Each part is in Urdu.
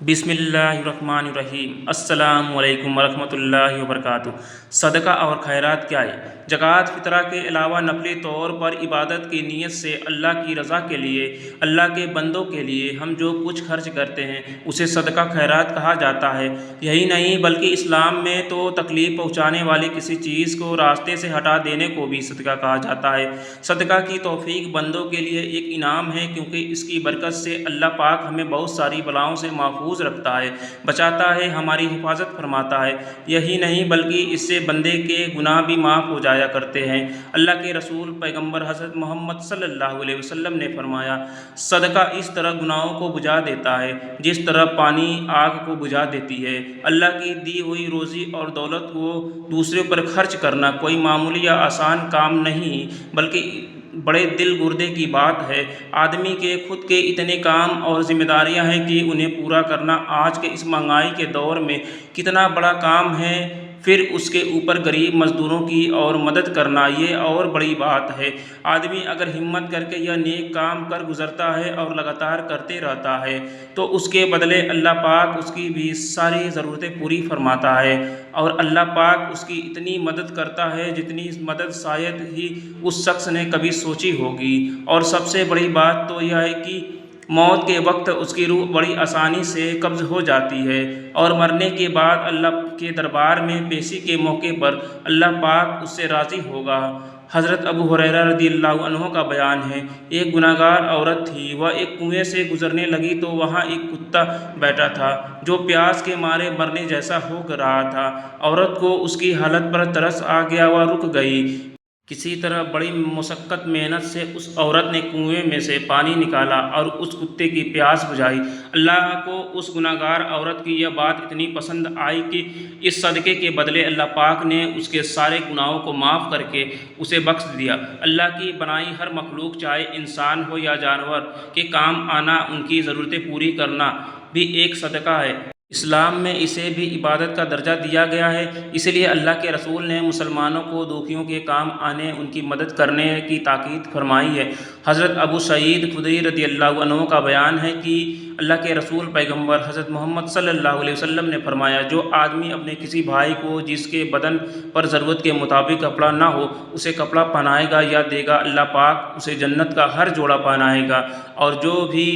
بسم اللہ الرحمن الرحیم۔ السلام علیکم ورحمۃ اللہ وبرکاتہ۔ صدقہ اور خیرات کیا ہے؟ زکوٰۃ فطرہ کے علاوہ نفلی طور پر عبادت کی نیت سے اللہ کی رضا کے لیے، اللہ کے بندوں کے لیے ہم جو کچھ خرچ کرتے ہیں اسے صدقہ خیرات کہا جاتا ہے۔ یہی نہیں بلکہ اسلام میں تو تکلیف پہنچانے والی کسی چیز کو راستے سے ہٹا دینے کو بھی صدقہ کہا جاتا ہے۔ صدقہ کی توفیق بندوں کے لیے ایک انعام ہے، کیونکہ اس کی برکت سے اللہ پاک ہمیں بہت ساری بلاؤں سے محفوظ رکھتا ہے، بچاتا ہے، ہماری حفاظت فرماتا ہے۔ یہی نہیں بلکہ اس سے بندے کے گناہ بھی معاف ہو جایا کرتے ہیں۔ اللہ کے رسول پیغمبر حضرت محمد صلی اللہ علیہ وسلم نے فرمایا، صدقہ اس طرح گناہوں کو بجھا دیتا ہے جس طرح پانی آگ کو بجھا دیتی ہے۔ اللہ کی دی ہوئی روزی اور دولت کو دوسروں پر خرچ کرنا کوئی معمولی یا آسان کام نہیں، بلکہ بڑے دل گردے کی بات ہے۔ آدمی کے خود کے اتنے کام اور ذمہ داریاں ہیں کہ انہیں پورا کرنا آج کے اس مہنگائی کے دور میں کتنا بڑا کام ہے، پھر اس کے اوپر غریب مزدوروں کی اور مدد کرنا یہ اور بڑی بات ہے۔ آدمی اگر ہمت کر کے یہ نیک کام کر گزرتا ہے اور لگاتار کرتے رہتا ہے تو اس کے بدلے اللہ پاک اس کی بھی ساری ضرورتیں پوری فرماتا ہے، اور اللہ پاک اس کی اتنی مدد کرتا ہے جتنی مدد شاید ہی اس شخص نے کبھی سوچی ہوگی۔ اور سب سے بڑی بات تو یہ ہے کہ موت کے وقت اس کی روح بڑی آسانی سے قبض ہو جاتی ہے، اور مرنے کے بعد اللہ کے دربار میں پیشی کے موقع پر اللہ پاک اس سے راضی ہوگا۔ حضرت ابو ہریرہ رضی اللہ عنہ کا بیان ہے، ایک گناہ گار عورت تھی، وہ ایک کنویں سے گزرنے لگی تو وہاں ایک کتا بیٹھا تھا جو پیاس کے مارے مرنے جیسا ہو رہا تھا۔ عورت کو اس کی حالت پر ترس آ گیا، وہ رک گئی۔ کسی طرح بڑی مشقت محنت سے اس عورت نے کنویں میں سے پانی نکالا اور اس کتے کی پیاس بجھائی۔ اللہ کو اس گناہ گار عورت کی یہ بات اتنی پسند آئی کہ اس صدقے کے بدلے اللہ پاک نے اس کے سارے گناہوں کو معاف کر کے اسے بخش دیا۔ اللہ کی بنائی ہر مخلوق، چاہے انسان ہو یا جانور، کے کام آنا، ان کی ضرورتیں پوری کرنا بھی ایک صدقہ ہے۔ اسلام میں اسے بھی عبادت کا درجہ دیا گیا ہے، اس لیے اللہ کے رسول نے مسلمانوں کو دوکھیوں کے کام آنے، ان کی مدد کرنے کی تاکید فرمائی ہے۔ حضرت ابو سعید خدری رضی اللہ عنہ کا بیان ہے کہ اللہ کے رسول پیغمبر حضرت محمد صلی اللہ علیہ وسلم نے فرمایا، جو آدمی اپنے کسی بھائی کو جس کے بدن پر ضرورت کے مطابق کپڑا نہ ہو اسے کپڑا پہنائے گا یا دے گا، اللہ پاک اسے جنت کا ہر جوڑا پہنائے گا، اور جو بھی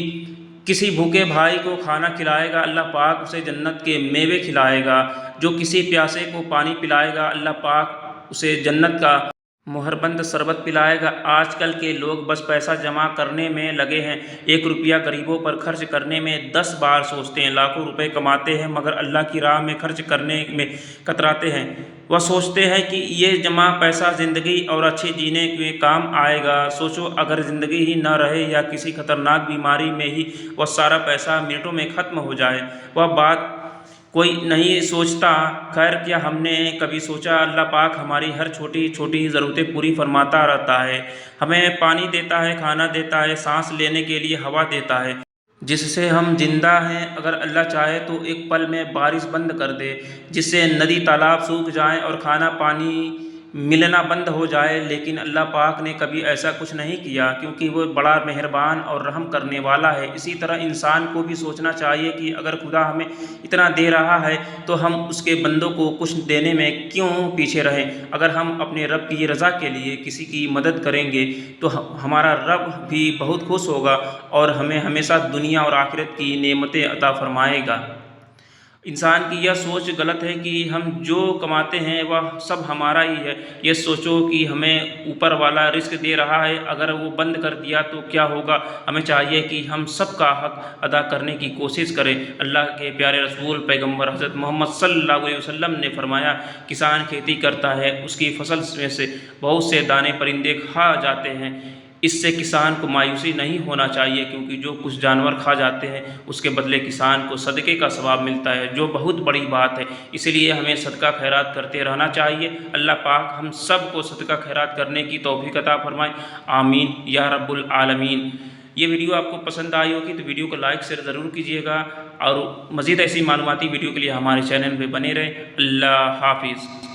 کسی بھوکے بھائی کو کھانا کھلائے گا اللہ پاک اسے جنت کے میوے کھلائے گا، جو کسی پیاسے کو پانی پلائے گا اللہ پاک اسے جنت کا مہربند شربت پلائے گا۔ آج کل کے لوگ بس پیسہ جمع کرنے میں لگے ہیں، 1 روپیہ غریبوں پر خرچ کرنے میں 10 بار سوچتے ہیں۔ لاکھوں روپے کماتے ہیں مگر اللہ کی راہ میں خرچ کرنے میں کتراتے ہیں۔ وہ سوچتے ہیں کہ یہ جمع پیسہ زندگی اور اچھی جینے میں کام آئے گا۔ سوچو اگر زندگی ہی نہ رہے یا کسی خطرناک بیماری میں ہی وہ سارا پیسہ منٹوں میں ختم ہو جائے، وہ بات کوئی نہیں سوچتا۔ خیر کیا ہم نے کبھی سوچا اللہ پاک ہماری ہر چھوٹی چھوٹی ضرورتیں پوری فرماتا رہتا ہے، ہمیں پانی دیتا ہے، کھانا دیتا ہے، سانس لینے کے لیے ہوا دیتا ہے جس سے ہم زندہ ہیں۔ اگر اللہ چاہے تو ایک پل میں بارش بند کر دے جس سے ندی تالاب سوکھ جائیں اور کھانا پانی ملنا بند ہو جائے، لیکن اللہ پاک نے کبھی ایسا کچھ نہیں کیا، کیونکہ وہ بڑا مہربان اور رحم کرنے والا ہے۔ اسی طرح انسان کو بھی سوچنا چاہیے کہ اگر خدا ہمیں اتنا دے رہا ہے تو ہم اس کے بندوں کو کچھ دینے میں کیوں پیچھے رہیں۔ اگر ہم اپنے رب کی رضا کے لیے کسی کی مدد کریں گے تو ہمارا رب بھی بہت خوش ہوگا اور ہمیں ہمیشہ دنیا اور آخرت کی نعمتیں عطا فرمائے گا۔ انسان کی یہ سوچ غلط ہے کہ ہم جو کماتے ہیں وہ سب ہمارا ہی ہے۔ یہ سوچو کہ ہمیں اوپر والا رزق دے رہا ہے، اگر وہ بند کر دیا تو کیا ہوگا۔ ہمیں چاہیے کہ ہم سب کا حق ادا کرنے کی کوشش کریں۔ اللہ کے پیارے رسول پیغمبر حضرت محمد صلی اللہ علیہ وسلم نے فرمایا، کسان کھیتی کرتا ہے، اس کی فصل میں سے بہت سے دانے پرندے کھا جاتے ہیں، اس سے کسان کو مایوسی نہیں ہونا چاہیے، کیونکہ جو کچھ جانور کھا جاتے ہیں اس کے بدلے کسان کو صدقے کا ثواب ملتا ہے، جو بہت بڑی بات ہے۔ اس لیے ہمیں صدقہ خیرات کرتے رہنا چاہیے۔ اللہ پاک ہم سب کو صدقہ خیرات کرنے کی توفیق عطا فرمائے، آمین یا رب العالمین۔ یہ ویڈیو آپ کو پسند آئی ہوگی تو ویڈیو کو لائک شیئر ضرور کیجیے گا، اور مزید ایسی معلوماتی ویڈیو کے لیے ہمارے چینل پہ بنے رہیں۔ اللہ حافظ۔